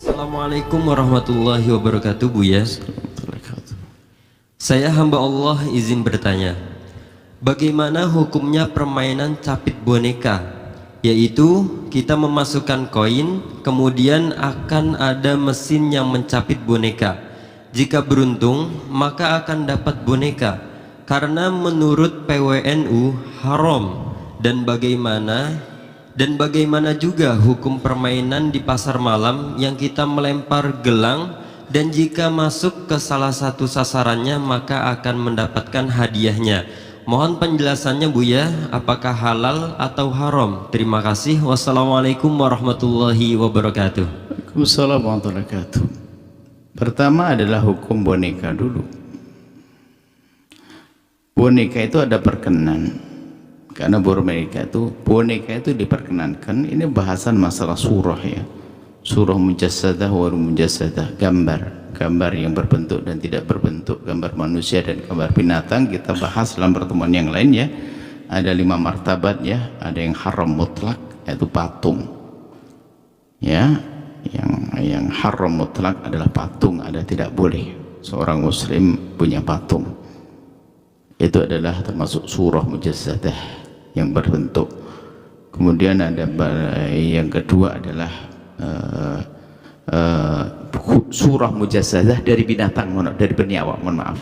Assalamualaikum warahmatullahi wabarakatuh, Buya. Saya hamba Allah izin bertanya, bagaimana hukumnya permainan capit boneka? Yaitu kita memasukkan koin, kemudian akan ada mesin yang mencapit boneka. Jika beruntung, maka akan dapat boneka. Karena menurut PWNU haram. Dan bagaimana juga hukum permainan di pasar malam yang kita melempar gelang dan jika masuk ke salah satu sasarannya maka akan mendapatkan hadiahnya. Mohon penjelasannya, Buya, apakah halal atau haram? Terima kasih. Wassalamualaikum warahmatullahi wabarakatuh. Waalaikumsalam warahmatullahi wabarakatuh. Pertama adalah hukum boneka dulu. Boneka itu ada perkenan. Karena boneka itu diperkenankan. Ini bahasan masalah surah ya. Surah mujassadah wa mujassadah, gambar yang berbentuk dan tidak berbentuk, gambar manusia dan gambar binatang. Kita bahas dalam pertemuan yang lain ya. Ada 5 martabat ya. Ada yang haram mutlak, yaitu patung. Ya, yang haram mutlak adalah patung. Ada tidak boleh seorang muslim punya patung. Itu adalah termasuk surah mujassadah yang berbentuk. Kemudian ada yang kedua adalah surah mujassadah dari binatang, dari bernyawa, mohon maaf,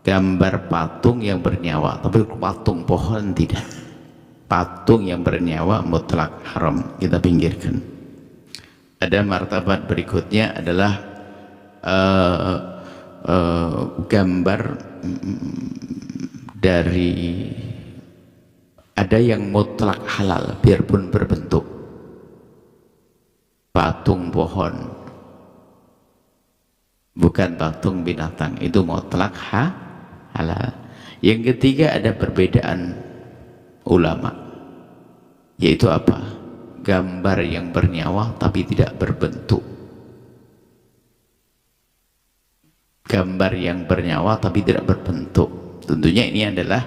gambar patung yang bernyawa, tapi patung pohon tidak. Patung yang bernyawa mutlak haram, kita pinggirkan. Ada martabat berikutnya adalah gambar dari, ada yang mutlak halal biarpun berbentuk patung pohon, bukan patung binatang, itu mutlak halal. Yang ketiga ada perbedaan ulama, yaitu apa? Gambar yang bernyawa tapi tidak berbentuk. Gambar yang bernyawa tapi tidak berbentuk, tentunya ini adalah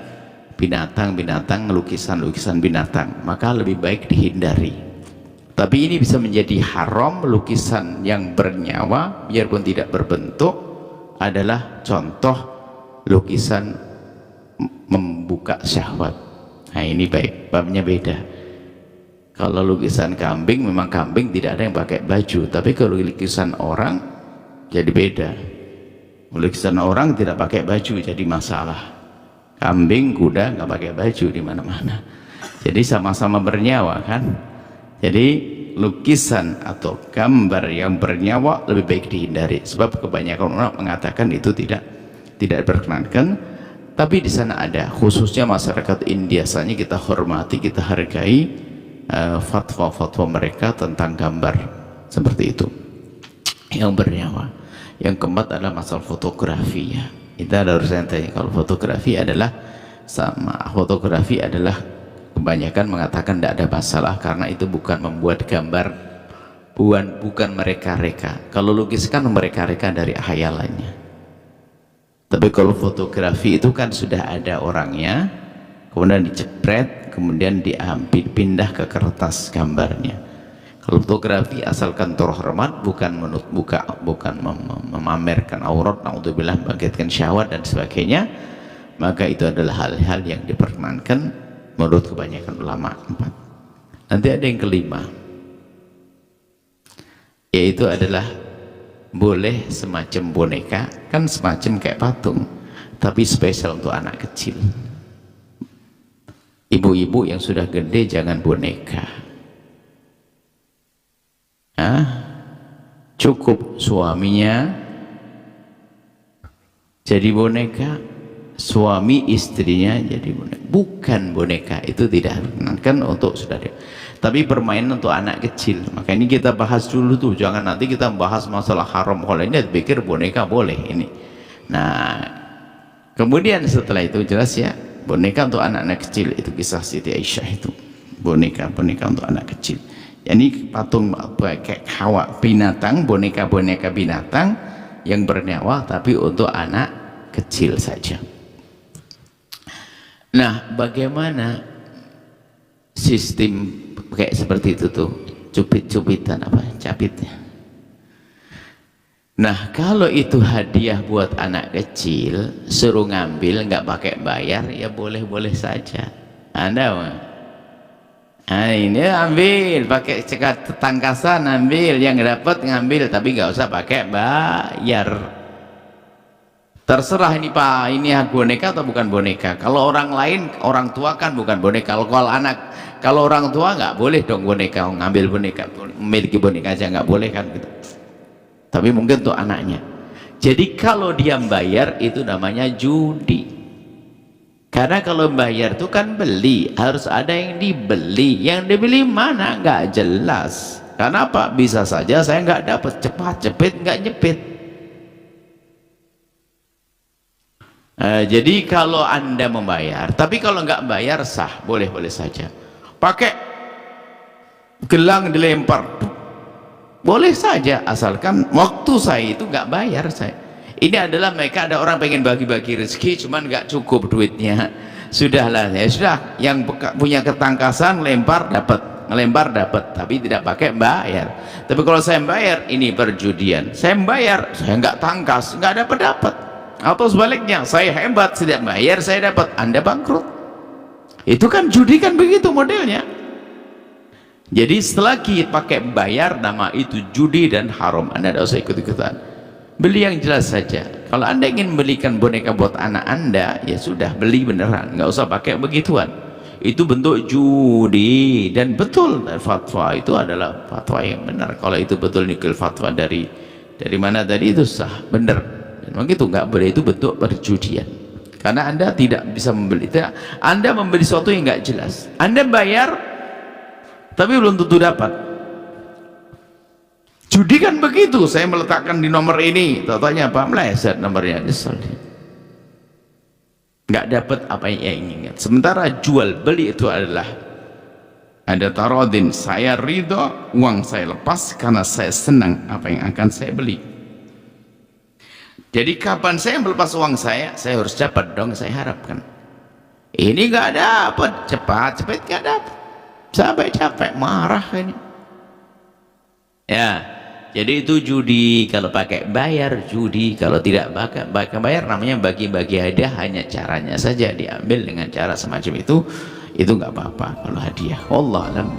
binatang-binatang, lukisan-lukisan binatang, maka lebih baik dihindari. Tapi ini bisa menjadi haram. Lukisan yang bernyawa biarpun tidak berbentuk adalah contoh lukisan membuka syahwat. Nah ini baik, babnya beda. Kalau lukisan kambing, memang kambing tidak ada yang pakai baju, tapi kalau lukisan orang jadi beda. Lukisan orang tidak pakai baju jadi masalah. Kambing, kuda nggak pakai baju di mana-mana. Jadi sama-sama bernyawa kan. Jadi lukisan atau gambar yang bernyawa lebih baik dihindari. Sebab kebanyakan orang mengatakan itu tidak diperkenankan. Tapi di sana ada, khususnya masyarakat India, biasanya kita hormati, kita hargai fatwa-fatwa mereka tentang gambar seperti itu yang bernyawa. Yang keempat adalah masalah fotografi ya. Kita harus tanya, kalau fotografi adalah kebanyakan mengatakan tidak ada masalah karena itu bukan membuat gambar, bukan mereka-reka. Kalau lukis kan mereka-reka dari khayalannya. Tapi kalau fotografi itu kan sudah ada orangnya, kemudian dicepret, kemudian diambil pindah ke kertas gambarnya. Kalau fotografi asalkan terhormat, bukan memamerkan aurat, naudzubillah, membangkitkan syahwat dan sebagainya, maka itu adalah hal-hal yang diperkenankan menurut kebanyakan ulama. 4. Nanti ada yang kelima, yaitu adalah boleh semacam boneka, kan semacam kayak patung, tapi spesial untuk anak kecil. Ibu-ibu yang sudah gede jangan boneka. Cukup suaminya jadi boneka, suami istrinya jadi boneka. Bukan boneka, itu tidak diperkenankan untuk saudara. Tapi permainan untuk anak kecil. Maka ini kita bahas dulu tuh, jangan nanti kita bahas masalah haram. Kalau ini pikir boneka boleh ini. Nah, kemudian setelah itu jelas ya, boneka untuk anak-anak kecil, itu kisah Siti Aisyah itu. Boneka untuk anak kecil. Ini patung kayak hawa binatang, boneka-boneka binatang yang bernyawa tapi untuk anak kecil saja. Nah, bagaimana sistem kayak seperti itu tuh, cupit-cupitan capitnya? Nah, kalau itu hadiah buat anak kecil, suruh ngambil nggak pakai bayar, ya boleh-boleh saja. Anda mah, ini ambil pakai cekat tangkasan, ambil yang dapat ngambil, tapi nggak usah pakai bayar. Terserah ini Pak, ini boneka atau bukan boneka. Kalau orang lain, orang tua kan bukan boneka. Kalau anak, kalau orang tua nggak boleh dong boneka, ngambil boneka, memiliki boneka aja nggak boleh kan gitu. Tapi mungkin untuk anaknya. Jadi kalau dia bayar itu namanya judi. Karena kalau bayar itu kan beli, harus ada yang dibeli. Yang dibeli mana nggak jelas. Karena apa? Bisa saja saya nggak dapat, cepat cepet nggak nyepit. Jadi kalau Anda membayar, tapi kalau nggak bayar sah, boleh-boleh saja. Pakai gelang dilempar, boleh saja, asalkan waktu saya itu nggak bayar saya. Ini adalah mereka, ada orang pengen bagi-bagi rezeki cuman nggak cukup duitnya. Sudahlah, ya sudah, yang punya ketangkasan lempar dapat, ngelempar dapat, tapi tidak pakai bayar. Tapi kalau saya bayar, ini perjudian. Saya bayar, saya nggak tangkas, nggak dapat. Atau sebaliknya, saya hebat, tidak bayar, saya dapat, Anda bangkrut. Itu kan judi kan begitu modelnya. Jadi setelah kita pakai bayar, nama itu judi dan haram. Anda tidak usah ikut-ikutan. Beli yang jelas saja. Kalau Anda ingin belikan boneka buat anak Anda, ya sudah, beli beneran, nggak usah pakai begituan. Itu bentuk judi. Dan betul, fatwa itu adalah fatwa yang benar. Kalau itu betul nikil fatwa dari mana tadi, itu sah, benar. Dan begitu, nggak boleh, itu bentuk perjudian. Karena Anda tidak bisa membeli. Anda membeli sesuatu yang nggak jelas. Anda bayar, tapi belum tentu dapat. Judi kan begitu, saya meletakkan di nomor ini, totalnya apa? Meleset nomornya, nyesel. Nggak dapat apa yang inginkan. Sementara jual beli itu adalah ada tarodin, saya ridho, uang saya lepas karena saya senang apa yang akan saya beli. Jadi kapan saya melepas uang saya harus dapat dong, saya harapkan. Ini nggak dapat, cepat nggak dapat. Sampai capek, marah ini. Ya, jadi itu judi. Kalau pakai bayar judi, kalau tidak pakai bayar namanya bagi-bagi hadiah, hanya caranya saja diambil dengan cara semacam itu nggak apa-apa kalau hadiah. Wallah alam.